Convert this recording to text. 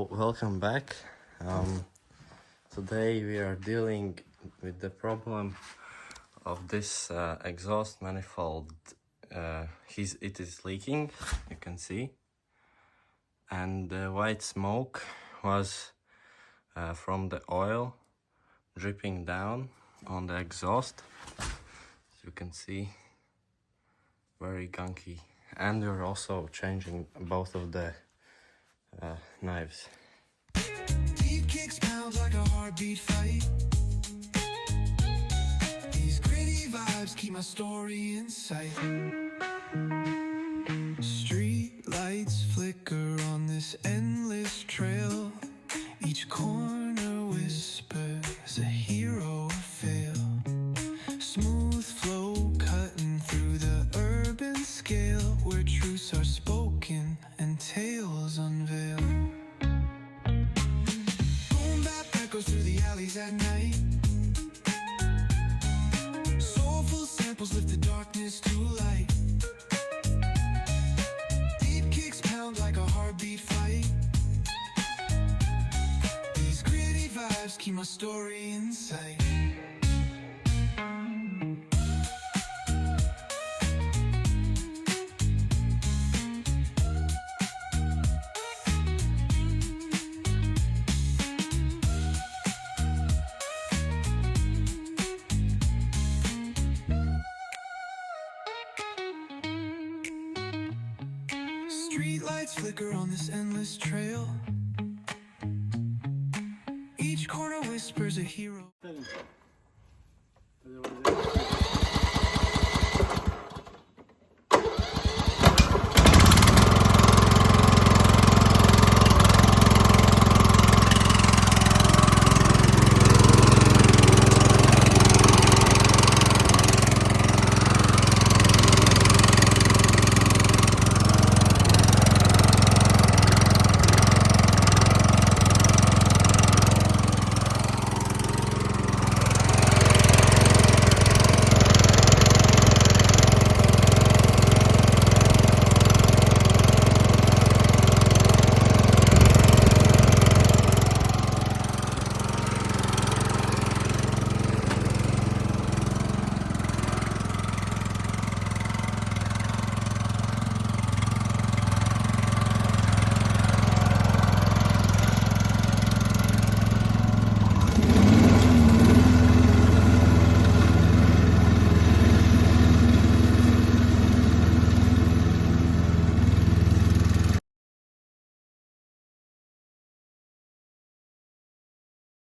So welcome back. Today we are dealing with the problem of this exhaust manifold. It is leaking, you can see, and the white smoke was from the oil dripping down on the exhaust. As you can see, very gunky, and we're also changing both of the knives. Deep kicks pounds like a heartbeat fight. These gritty vibes keep my story in sight. Street lights flicker on this endless trail. Each corner whispers a hero fail. Smooth flow cutting through the urban scale, where truths are spoken and tales unveiled. Goes through the alleys at night. Soulful samples lift the darkness to light. Deep kicks pound like a heartbeat fight. These gritty vibes keep my story in sight. Street lights flicker on this endless trail. Each corner whispers a hero.